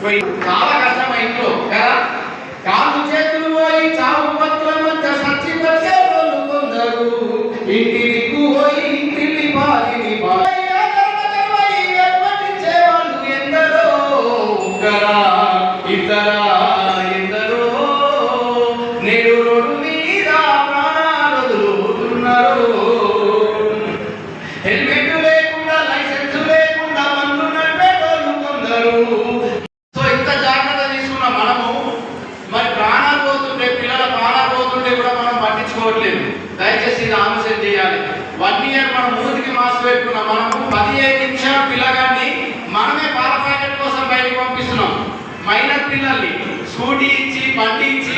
చాలా కష్టమైందో కదా. కాళ్ళు చేతులు పోయి చావు పత్ర మధ్య సచ్చి వచ్చే వాళ్ళు కొందరు, ఇంటి దిక్కు పోయి ఇంటిని బాలిని ఏర్పటించే వాళ్ళు ఎందరో, ఒకరా ఇద్దరా ఎందరో నేడు రోడ్డు మీద ప్రాణాలు వదులుతున్నారు. హెల్మెట్ లేకుండా లైసెన్స్ లేకుండా మన్ను నడిపేటోళ్ళు కొందరు. సో ఇంత జాగ్రత్త తీసుకున్న మనము మరి ప్రాణాలు పోతుంటే, పిల్లల ప్రాణాలు పోతుంటే కూడా మనం పట్టించుకోవట్లేదు. దయచేసి ఇది ఆలోచన చేయాలి. 1 ఇయర్ మనం మూతికి మాస్క్ పెట్టుకున్నాం. మనము 15 నిమిషాలు పిల్లగాన్ని మనమే పాల ప్యాకెట్ కోసం బయటకు పంపిస్తున్నాం. మైనర్ పిల్లల్ని స్కూటీ ఇచ్చి బండి ఇచ్చి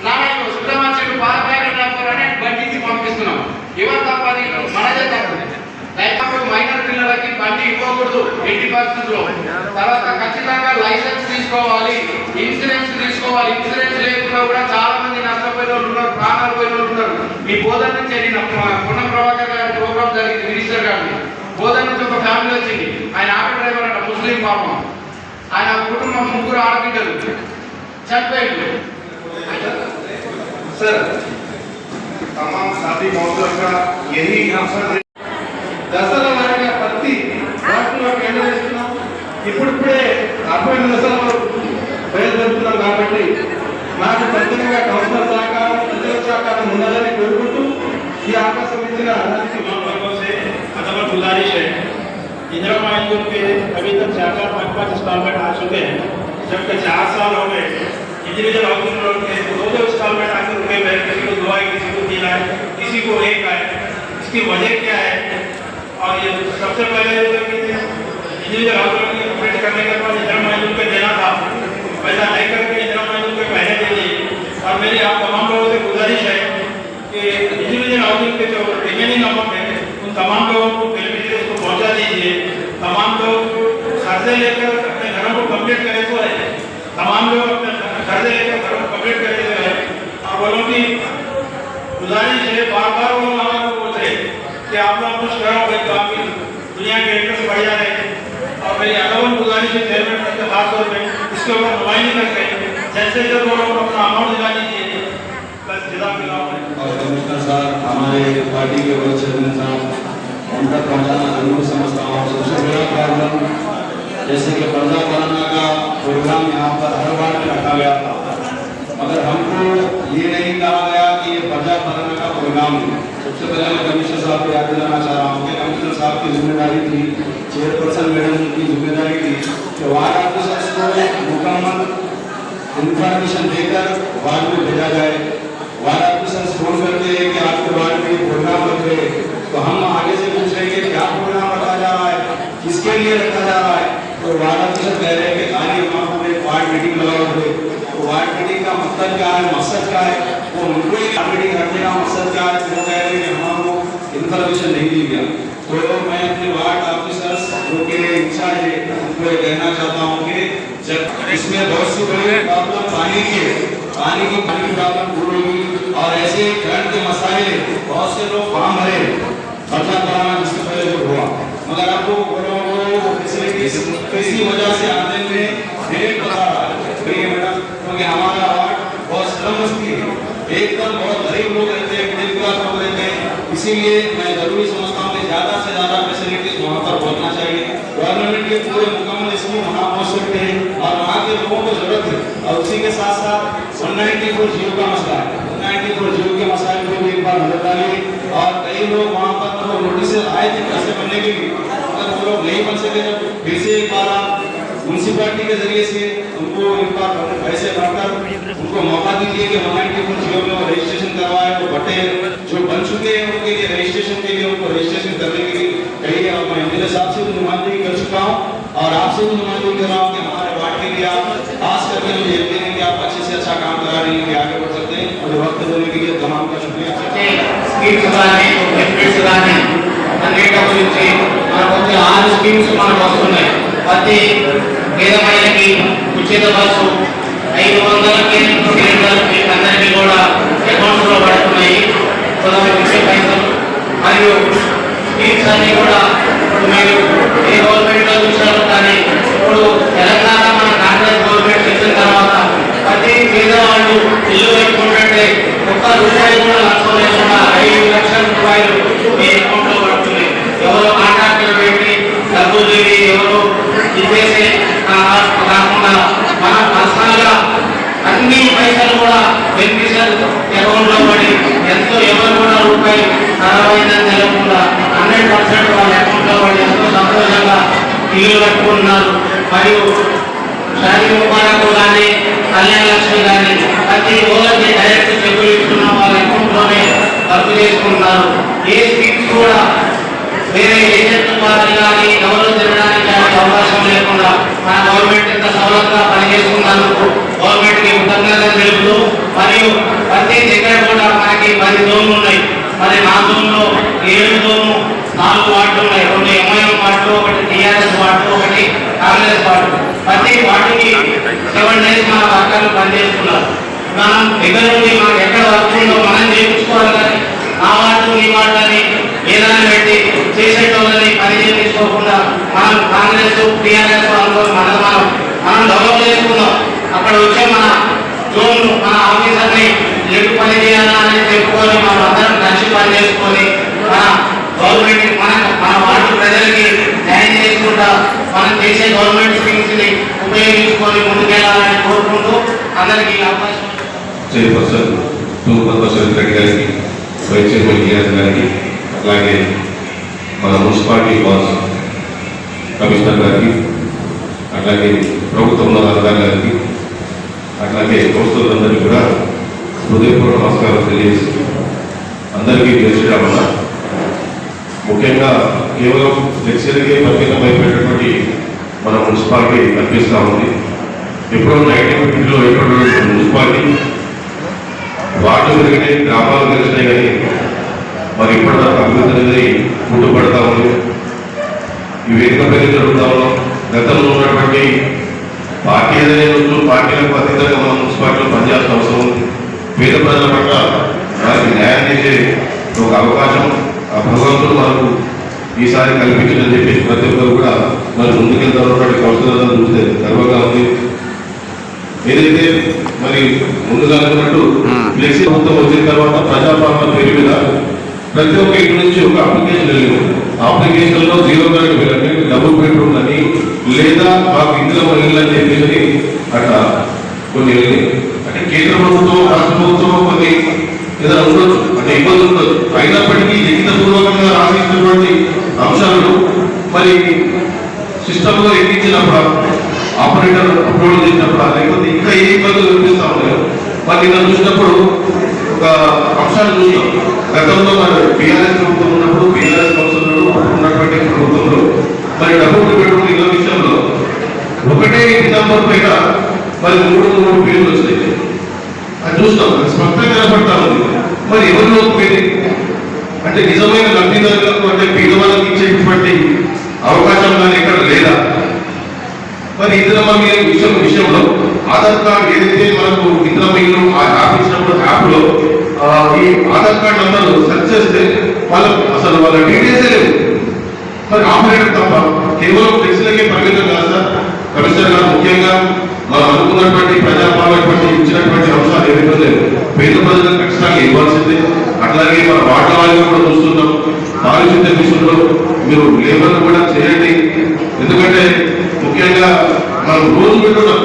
నారాయణ సుబ్రహ్మణ్యుడు పాల ప్యాకెట్ రాకపోరని బండి ఇచ్చి పంపిస్తున్నాం. ఎవరు తప్పది? మనదే తప్పు. దయచేసి మైనర్ పిల్లలకి బండి ఇవ్వకూడదు ఎట్టి పరిస్థితుల్లో. తర్వాత ఖచ్చితంగా లైసెన్స్ తీసుకోవాలి, ఇన్సూరెన్స్ తీసుకోవాలి. ఇన్సూరెన్స్ లేకుండా కూడా చాలా మంది నష్టపోయిన వాళ్ళు ఉన్నారు, ప్రాణాలు పోయిన వాళ్ళు ఉన్నారు. మీ బోధన నుంచి పొన్నం ప్రభాకర్ గారి ప్రోగ్రామ్ జరిగింది, మినిస్టర్ గారిని. బోధన నుంచి ఒక ఫ్యామిలీ వచ్చింది. ఆయన ఆటో డ్రైవర్ అంట, ముస్లిం పాపం. ఆయన కుటుంబం 3 ఆడబిడ్డలు చనిపోయింది. सर तमाम साथी महोदय का यही अवसर దసరా వారిగా ప్రతి రాష్ట్రంలో కేంద్రీకరిస్తున్నాం. ఇప్పుడిప్పుడే 40 దశలో బయలుదేరుతున్నాం కాబట్టి నాకు ప్రత్యేకంగా కౌన్సిలర్ సహకారం, ప్రజల సహకారం ఉండాలని కోరుకుంటూ ఈ అవకాశం ఇచ్చిన गुजारिश है। इंदिरा मायूर के अभी तक 4-5 इंस्टॉलमेंट आ चुके हैं, जबकि 4 साल हो गए। इंडिविजुअल हाउसिंग लोन के 2 इंस्टॉलमेंट आके रुके हुए, किसी को 2 आए, किसी को 3 आए, किसी को 1 आए। इसकी वजह क्या है? और ये सबसे पहले इंडिविजुअल हाउस लोन कंप्लीट करने के बाद इंदिरा मायूर पे देना था, वैसा नहीं करके इंदिरा मायूर पे पहले दे दिए। और मेरी आप तमाम लोगों से गुजारिश है कि इंडिविजुअल हाउसिंग के जो रिमेनिंग अमाउंट है उन तमाम लोगों को बेनिफिशियरीज को पहुंचा दीजिए। तमाम लोग कर्जे लेकर अपने घरों को कंप्लीट करे तो है, तमाम लोग अपने कर्जे लेकर घरों को कंप्लीट करे तो है। और वो लोग की गुजारिश है, बार बार वो लोग हमारे को बोल रहे कि आप लोग कुछ करो भाई, तो आपकी दुनिया के इंटरेस्ट बढ़ जा रहे हैं। और मेरी अगवन गुजारिश है चेयरमैन के खास तौर पर इसके ऊपर नुमाइंदगी करते हैं, जैसे जब वो लोग अपना अमाउंट दिला दीजिए बस जिला मिला। और कमिश्नर साहब, हमारे पार्टी के वरिष्ठ साहब, उनका पहुँचाना जरूर समझता हूँ। सबसे बड़ा प्रॉब्लम जैसे कि पर्दा कराना का प्रोग्राम यहाँ पर हर बार में रखा गया था, मगर हमको ये नहीं कहा गया कि ये पर्दा कराना का प्रोग्राम है। सबसे पहले मैं कमिश्नर साहब को याद दिलाना चाह रहा हूँ कि कमिश्नर साहब की जिम्मेदारी थी, चेयरपर्सन मैडम की जिम्मेदारी थी कि वार्ड ऑफिसर्स को मुकम्मल इंफॉर्मेशन देकर वार्ड में भेजा जाए। वार्ड ऑफिसर्स फोन करते हैं कि आपके वार्ड में प्रोग्राम रख रहे, तो हम आगे से पूछ रहे हैं क्या प्रोग्राम रखा जा रहा है, किसके लिए रखा जा रहा है। तो वार्ड ऑफिसर कह रहे हैं कि आइए वहाँ पर एक वार्ड मीटिंग लगाओगे। तो वार्ड मीटिंग का मतलब क्या है, मकसद क्या है, वो उनको ही वार्ड मीटिंग रखने का मकसद क्या है, वो कह रहे हैं कि हमको इन्फॉर्मेशन नहीं दी गया। तो मैं अपने वार्ड ऑफिसर्स जो के इंचार्ज है उनको ये कहना चाहता हूँ कि जब इसमें बहुत सी बड़ी प्रॉब्लम पानी की प्रॉब्लम दूर होगी। और ऐसे करंट के मसाइल बहुत से लोग फॉर्म भरे पर्दा कराना जिससे पहले जो हुआ, मगर आपको फैसिलिटीज किसी वजह से आने में लेट हो रहा है मैडम, क्योंकि हमारा वार्ड बहुत स्लम बस्ती है, एकदम बहुत गरीब लोग रहते हैं, मिडिल क्लास लोग रहते हैं। इसीलिए मैं जरूरी समझता हूँ कि ज़्यादा से ज़्यादा फैसिलिटीज वहाँ पर पहुँचना चाहिए। गवर्नमेंट के पूरे मुकम्मल स्कीम वहाँ पहुँच सकते हैं और वहाँ के लोगों को जरूरत है। और उसी के साथ साथ 194 जियो का मसला है, 194 जियो के मसाइल को भी एक बार नजर डालिए। और कई लोग वहाँ पर तो नोटिस आए थे पैसे बनने के लिए, अगर वो लोग नहीं बन सके तो फिर से एक बार आप म्यूनसिपालिटी के जरिए से उनको एक बार पैसे भरकर उनको मौका दीजिए कि 194 जियो में वो रजिस्ट्रेशन करवाए। तो बटे जो बन चुके हैं उनके लिए रजिस्ट्रेशन के लिए उनको रजिस्ट्रेशन करने के लिए कहिए। और मैं एमएलए साहब से भी नुमाइंदगी कर चुका हूँ और आपसे भी नुमाइंदगी कर रहा हूँ कि हमारे वार्ड के लिए आप खास करके मुझे यकीन है कि आप अच्छे से अच्छा काम करा रही हैं, आगे बढ़ सकते हैं। और वक्त देने के लिए तमाम का शुक्रिया। స్కీమ్స్ కానీ బెనిఫిట్స్ కానీ అన్నిటి గురించి మనకు 6 స్కీమ్స్ మనకు వస్తున్నాయి. ప్రతి పేదవాళ్ళకి ఉచిత బస్సు 500 సిలిండర్కి అందరికీ కూడా అకౌంట్స్లో పడుతున్నాయి 50 పైసలు. మరియు స్కీమ్స్ అన్నీ కూడా ఇప్పుడు మీరు ఏ గవర్నమెంట్లో చూసారు, కానీ ఇప్పుడు తెలంగాణ మన కాంగ్రెస్ గవర్నమెంట్ వచ్చిన తర్వాత ప్రతి పేదవాళ్ళు ఇల్లు కట్టుకుంటుంటే ఒక్క రూపాయి కూడా లక్షం లేకుండా 5 లక్షల రూపాయలు మీ అకౌంట్ లో పడుతున్నాయి. ఎవరో కాంట్రాక్టులు పెట్టి డబ్బులు ఎవరో ఇచ్చేసే కాకుండా మన పర్సనల్ గా అన్ని పైసలు కూడా బెనిఫిషియల్ అకౌంట్ లో పడి ఎంతో ఎవరు కూడా రూపాయి ఖరాబైందని తెలియకుండా 100% వాళ్ళ అకౌంట్ లో పడి ఎంతో సంతోషంగా ఇల్లు కట్టుకుంటున్నారు. మరియు షాదీ ముబారక్ కానీ కళ్యాణ లక్ష్మి కానీ ప్రతి ఓవర్కి డైరెక్ట్ చెక్కులు ఇస్తున్న వాళ్ళ అకౌంట్ లోనే వర్క్ చేసుకుంటున్నారు. ఏ స్కీమ్స్ కూడా వేరే ఏజెంట్ ద్వారా కానీ ఎవరు తినడానికి అవకాశం లేకుండా మన గవర్నమెంట్ ఎంత సౌలభ్యంగా పనిచేస్తున్నందుకు గవర్నమెంట్ కి కృతజ్ఞతలు తెలుపుతూ, మరియు ప్రతి దగ్గర కూడా మనకి 10 జోన్లు ఉన్నాయి. మరి నా జోన్లో 7 జోన్లు 4 వార్డులు ఉన్నాయి. 2 ఎంఐఎం వార్డులు, 1 టీఆర్ఎస్ వార్డు, 1 కాంగ్రెస్ వార్డు. ప్రతి వార్డుకి 7 డేస్ మన వర్కర్లు పనిచేస్తున్నారు. మనం దగ్గర నుండి మనకు ఎక్కడ వర్క్ ఉందో మనం చేయించుకోవాలి కానీ ఆ వార్డు ఈ వార్డు అని ఏదైనా పెట్టి చేసేటోళ్ళని పని చేయించుకోకుండా మనం కాంగ్రెస్ టీఆర్ఎస్ మనం డెవలప్ చేసుకుందాం. అక్కడ వచ్చే మన జోన్ మన ఆఫీసర్ని ఎటు పని చేయాలా అని చెప్పుకొని మనం అందరం కలిసి పని చేసుకొని మన గవర్నమెంట్ మన వార్డు ప్రజలకి న్యాయం చేసుకుంటా మనం చేసే గవర్నమెంట్ స్కీమ్స్ ని ఉపయోగించుకొని ముందుకెళ్ళాలని కోరుకుంటూ అందరికీ అవకాశం చైర్పర్సన్ పద్మశ్రీ రెడ్డి గారికి, వైస్ చైర్మన్ గిరిరాజ్ గారికి, అలాగే మన మున్సిపాలిటీ బాస్ కమిషనర్ గారికి, అట్లాగే ప్రభుత్వంలో అధికారులు గారికి, అట్లాగే కౌన్సిలర్లందరికీ కూడా హృదయపూర్వక నమస్కారం తెలియజేసి అందరికీ తెలిసిరామన్న ముఖ్యంగా కేవలం ఫ్లెక్సీలకే పరిమితమైపోయినటువంటి మన మున్సిపాలిటీ కనిపిస్తూ ఉంది. ఎప్పుడో 1950లో ఏర్పడిన మున్సిపాలిటీ వార్డులు పెరిగినాయి, గ్రామాలు పెరిగినాయి, కానీ మరి ఇప్పటిదాకా అభివృద్ధి అనేది పుట్టుపడతా ఉంది. ఈ వేదిక పైన జరుగుతా ఉన్నాం. గతంలో ఉన్నటువంటి పార్టీ ఏదైనా రోజు పార్టీలకు అతీతంగా మనం మున్సిపాలిటీలో పనిచేయాల్సిన అవసరం ఉంది. పేద ప్రజల పట్ల వారికి న్యాయం చేసే ఒక అవకాశం ఆ భగవంతుడు మనకు ఈసారి కల్పించిందని చెప్పేసి ప్రతి ఒక్కరు కూడా మరి ముందుకెళ్తారు. కౌన్సిలర్లను చూస్తే గర్వంగా ఉంది. ఏదైతే మరి ముందుగా అనుకున్నట్టు ఫ్లెక్సీ ప్రభుత్వం వచ్చిన తర్వాత ప్రజాపాలన పేరు మీద ప్రతి ఒక్క ఇంటి నుంచి ఒక అప్లికేషన్ వెళ్ళింది. అప్లికేషన్ లో 0 కరెంట్ వెళ్ళండి, డబుల్ బెడ్రూమ్ అని లేదా మాకు ఇందులో ఇల్లు అని చెప్పేసి అట్లా కొన్ని వెళ్ళి అంటే కేంద్ర ప్రభుత్వం రాష్ట్ర ప్రభుత్వం కొన్ని ఏదైనా ఉండొచ్చు, అంటే ఇబ్బందులు ఉండొచ్చు. అయినప్పటికీ లిఖితపూర్వకంగా రాసినటువంటి అంశాలను మరి సిస్టంలో ఎక్కించినప్పుడు ఆపరేటర్ అప్లోడ్ చేసినప్పుడు లేకపోతే ఇంకా ఏ ఇబ్బందులు కనిపిస్తా ఉన్నాయో మరి నిన్న చూసినప్పుడు ఒక అంశాన్ని చూసాం. గతంలో మరి బీఆర్ఎస్ ప్రభుత్వం ఉన్నప్పుడు బీఆర్ఎస్ కౌన్సిలర్లు ఉన్నటువంటి ప్రభుత్వంలో మరి డబుల్ బెడ్రూమ్ ఇళ్ళ విషయంలో ఒకటే డిసెంబర్ పైన మరి 3 పేర్లు వచ్చాయి. అది చూస్తాం, అది స్పష్టంగా కనపడతా ఉంది. మరి ఎవరిలో పేరు అంటే నిజమైన లబ్ధిదారులకు అంటే పేదవాళ్ళకి ఇచ్చేటువంటి అవకాశం కానీ ఎక్కడ లేదా? మరి ఇందిరమ్మ విషయంలో ఆధార్ కార్డు ఏదైతే మనకు ఇందిరమ్మ ఇల్లు యాప్ ఇచ్చినప్పుడు యాప్ లో ఈ ఆధార్ కార్డు నంబర్ సెర్చ్ చేస్తే వాళ్ళకు అసలు వాళ్ళ డీటెయిల్సే లేవు. మరి ఆపరేటర్ తప్ప కేవలం ఫ్లెక్సీలకే పరిమితం కాదు సార్. కమిషనర్ గారు ముఖ్యంగా మనం అనుకున్నటువంటి ప్రజాపాలన ఇచ్చినటువంటి అంశాలు ఏదైతే లేవు పేద ప్రజలకు ఖచ్చితంగా ఇవ్వాల్సిందే. అట్లాగే మన వార్డు వాళ్ళని కూడా చూస్తున్నాం, పారిశుద్ధ్య విషయంలో మీరు లేబర్లు కూడా చేయండి. ఎందుకంటే ముఖ్యంగా మనం రోజు పెట్టున్నాం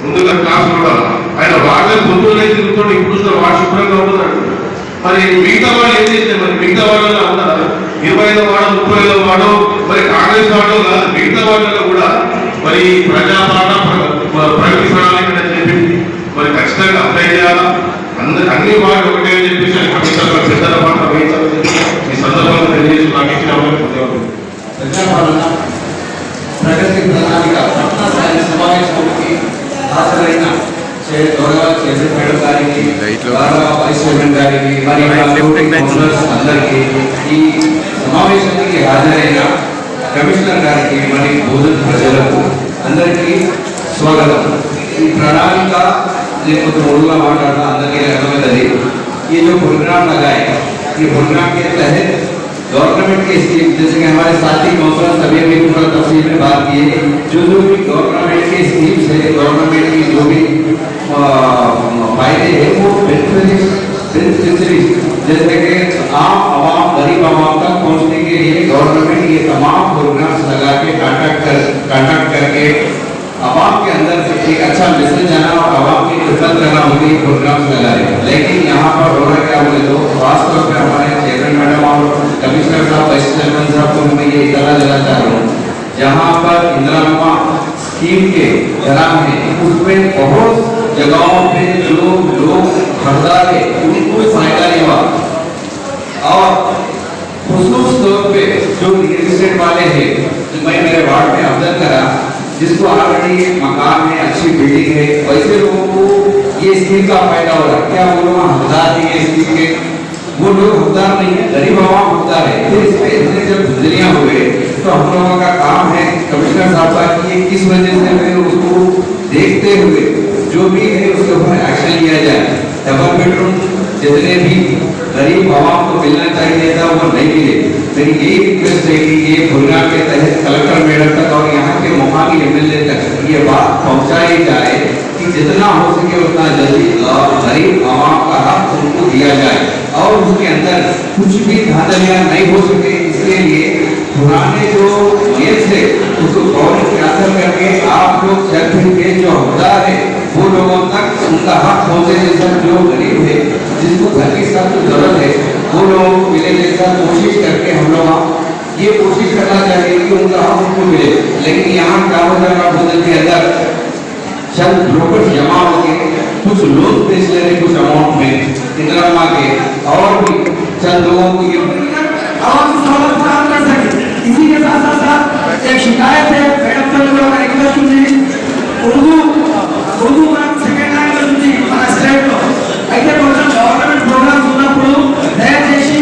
ముందుగా క్లాస్ కూడా ఆయన వార్డులకు పొద్దున్నే తిరుగుతుంటే ఇప్పుడు వార్డు శుభ్రంగా ఉంటున్నాడు. మరి మిగతా వాళ్ళు ఏం చేస్తే మరి మిగతా వాళ్ళలో ఉన్నారా? 25వ వార్డు 30వ వార్డు మరి కాంగ్రెస్ వార్డు కాదు, మిగతా వాళ్ళలో కూడా మరి ప్రజాపాలన ప్రగతి ప్రణాళిక అని చెప్పి మరి ఖచ్చితంగా అప్లై చేయాలా. అన్ని వార్డు ఒకటే అని చెప్పేసి కమిషనర్ పెద్దల మాట వహించాలని ఈ సందర్భంగా తెలియజేసి నాకు ఇచ్చిన ప్రజాపాలన ప్రగతి ప్రణాళిక పట్టణ స్థాయి సమావేశానికి హాజరైన గౌరవ చైర్మన్ మేడం గారికి, గౌరవ వైస్ చైర్మన్ గారికి, అందరికీ ఈ సమావేశానికి హాజరైన కమిషనర్ గారికి మరి బోధన ప్రజలకు అందరికీ స్వాగతం. ఈ ప్రణాళిక लेकिन बोलना मांगना अंदर के लगने में दे ये जो प्रोग्राम लगाए ये प्रोग्राम के तहत गवर्नमेंट के स्कीम जैसे कि हमारे साथी काउंसलर सभी भी पूरा तफसील में बात की है, जो भी गवर्नमेंट की स्कीम्स है, गवर्नमेंट की जो भी फायदे हैं वो बेनिफिशियरी जैसे कि आवाम गरीब आवाम तक पहुंचने के लिए गवर्नमेंट ये तमाम प्रोग्राम्स लगा के कांटेक्ट करके आवाम के अंदर एक अच्छा मैसेज आना और आवाम की खिदमत करना होगी प्रोग्राम्स लगाए। लेकिन यहाँ पर हो रहा क्या बोले तो खासतौर पर हमारे चेयरमैन मैडम और कमिश्नर साहब वाइस चेयरमैन साहब को मैं ये इतला देना चाह रहा हूँ, जहाँ पर इंदिरा स्कीम के ग्राम है उसमें बहुत जगहों पे जो लोग हकदार है उनको फायदा नहीं हुआ, और खुसूस तौर पे जो रियल एस्टेट वाले हैं, जो मैं मेरे वार्ड में ऑब्जर्व करा, जिसको ऑलरेडी मकान है, अच्छी बिल्डिंग है, वैसे लोगों को ये स्कीम का फायदा हो रहा है। क्या वो लोग हकदार नहीं है स्कीम के? वो लोग हकदार नहीं है, गरीब आवाम हकदार है। फिर इसमें इतने जब धुंधलियां हुए तो हम लोगों का काम है कमिश्नर साहब का कि किस वजह से फिर उसको देखते हुए जो भी है उसके ऊपर एक्शन लिया जाए। डबल बेडरूम जितने भी गरीब आवाम को मिलना चाहिए था वो नहीं मिले। मेरी यही रिक्वेस्ट है कि ये प्रोग्राम के तहत कलेक्टर मैडम तक और यहाँ के मुकामी एमएलए तक ये बात पहुँचाई जाए कि जितना हो सके उतना जल्दी गरीब आवाम का हक उनको दिया जाए और उसके अंदर कुछ भी धांधलियाँ नहीं हो सके। इसके लिए पुराने जो केस है उसको गौर कैंसिल करके आप लोग सर्टिफिकेट जो हकदार है वो लोगों तक उनका हक पहुँचे, जैसा जो गरीब है जिसको घर की सख्त जरूरत है वो लोगों को मिले, जैसा कोशिश करके हम लोग ये कोशिश करना चाहिए कि उनका हक उनको मिले। लेकिन यहाँ क्या हो जाएगा भोजन के अंदर चंद ब्रोकर जमा होके कुछ लोग बेच ले रहे कुछ अमाउंट में इंदिरा के, और भी चंद लोगों को ये आवाम सहूलत फराहम कर सके। इसी के साथ साथ एक शिकायत है मैडम को लोगों का रिक्वेस्ट ఉంది उर्दू सेकंड लैंग्वेज ఉంది మన స్టేట్ లో అయితే కొంచెం గవర్నమెంట్ ప్రోగ్రామ్స్ ఉన్నప్పుడు దయచేసి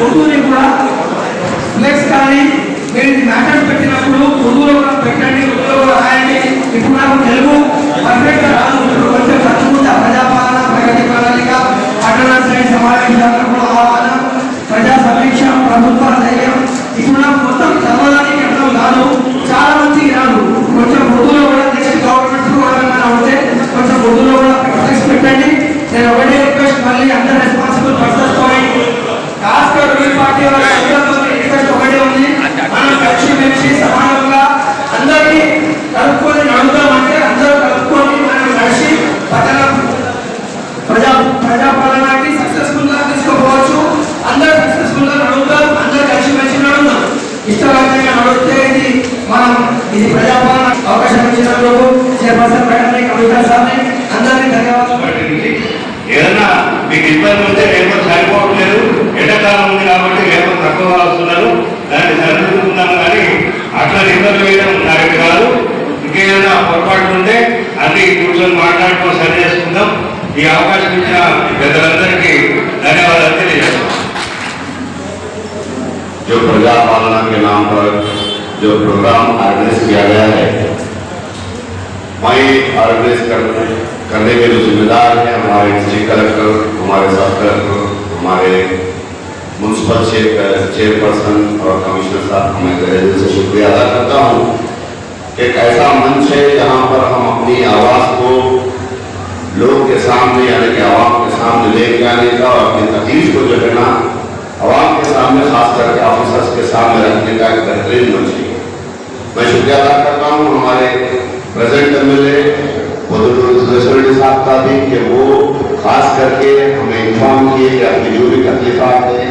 ఉర్దూని కూడా ఫ్లెక్స్ కానీ మీరు మ్యాటర్స్ పెట్టినప్పుడు ఉర్దూలో కూడా పెట్టండి, ఉర్దూలో కూడా రాయండి। ఇప్పుడు నాకు తెలుగు పర్ఫెక్ట్ గా రాదు, ఇప్పుడు కొంచెం చదువుకుంటా ప్రజాపాలన ప్రగతి ప్రణాళిక పట్టణ స్థాయి సమావేశాలకు ఆహ్వానం ప్రజా సమీక్ష ప్రభుత్వ ధైర్యం ఇప్పుడు నాకు మొత్తం చదవడానికి అర్థం కాదు, చాలా మందికి రాదు। కొంచెం ఉర్దూలో కూడా నెక్స్ట్ గవర్నమెంట్ ప్రోగ్రామ్ అవుతే కొంచెం ఉర్దూలో కూడా టెక్స్ట్ పెట్టండి। నేను ఒకటే రిక్వెస్ట్ మళ్ళీ అందరు రెస్పాన్సిబుల్ పర్సన్స్ పాయింట్ ఖాస్కర్ రూలింగ్ పార్టీ వాళ్ళ రిక్వెస్ట్ ఒకటే ఉంది, మనం కలిసి మెలిసి సమానంగా అందరికీ కలుపుకొని నడుద్దామంటే అందరూ కలుపుకొని మనం కలిసి ప్రజాపాలనకి సక్సెస్ఫుల్ గా తీసుకోవచ్చు। అందరూ సక్సెస్ఫుల్ గా నడుద్దాం, అందరూ కలిసి మెలిసి నడుద్దాం। ఇష్టరాజ్యంగా నడిస్తే ఇది ప్రజాపాలన అవకాశం ఇచ్చినందుకు చైర్పర్సన్ మేడం కమిషనర్ సార్ని అందరినీ ధన్యవాదాలు। ఏదన్నా మీకు ఇబ్బంది ఉంటే లేబర్ సరిపోవట్లేదు, ఎండాకాలం ఉంది కాబట్టి లేబర్ తక్కువ వస్తున్నారు, దాన్ని సరిదిద్దుకున్నాం కానీ అట్లా ఇబ్బంది వేయడం కరెక్ట్ కాదు। ఇంకేదైనా పొరపాట్లు ఉంటే అన్ని కూర్చొని మాట్లాడుకొని సరి చేసుకుందాం। ఈ అవకాశం ఇచ్చిన పెద్దలందరికీ ధన్యవాదాలు తెలియజేస్తాం। जो प्रजा पालना के नाम पर जो प्रोग्राम ऑर्गेनाइज किया गया है, वही ऑर्गेनाइज करने के जो जिम्मेदार हैं हमारे डिस्ट्रिक्ट कलेक्टर, हमारे सब कलेक्टर, हमारे म्यूनसिपल चेयरपर्सन और कमिश्नर साहब का मैं दिल से शुक्रिया अदा करता हूँ। एक ऐसा मंच है जहाँ पर हम अपनी आवाज़ को लोग के सामने यानी कि आवाम के सामने लेके आने का और अपनी तकलीफ को जो है ना आवाम के सामने खास करके ऑफिसर्स के सामने रखने का एक बेहतरीन मंच है। मैं शुक्रिया अदा करता हूँ हमारे प्रेजेंट एमएलए रेडी साहब का भी कि वो खास करके हमें इन्फॉर्म किए कि आपकी जो भी तकलीफात है,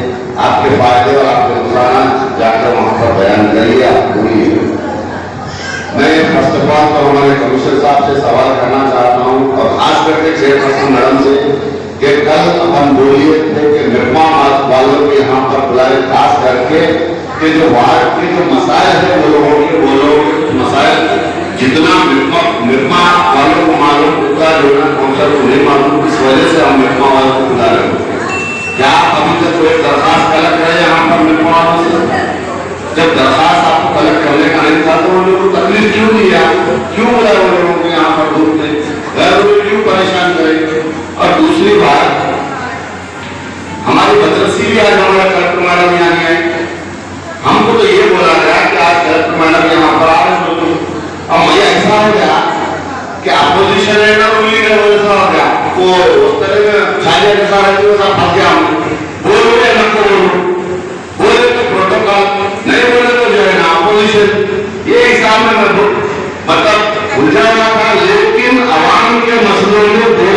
आपके फायदे और आपके नुकसान जाकर वहाँ पर बयान करिए, आप पूरी है। मैं फर्स्ट ऑफ ऑल तो हमारे कमिश्नर साहब से सवाल करना चाहता हूँ और खास करके चेयरपर्सन मैडम से कि कल हम बोलिए थे कि निर्माण वालों के यहाँ पर बुलाए, खास करके कि जो वार्ड के जो मसाइल है वो लोग मसाइल जितना निर्माण वालों को मालूम उतना जो है काउंसलर को नहीं मालूम, इस वजह से हम निर्माण वालों को बुला रहे हैं। क्या अभी तक कोई दरखास्त कलेक्ट है यहाँ पर निर्माण वालों से? जब दरखास्त आपको कलेक्ट करने का नहीं था तो वो लोग को तकलीफ क्यों दी आपको, क्यों बुलाया वो लोगों को यहाँ पर धूप में, क्यों परेशान करेंगे? और दूसरी बात, हमारी बदरसी भी आज हमारा कलेक्टर मैडम यहाँ नहीं आए, हमको तो शायद फंस गया हूँ। बोलोगे न तो बोले तो प्रोटोकॉल, नहीं बोले तो जो है ना अपोजिशन, ये हिसाब में मैं मतलब उलझा हुआ था। लेकिन आवाम के मसलों में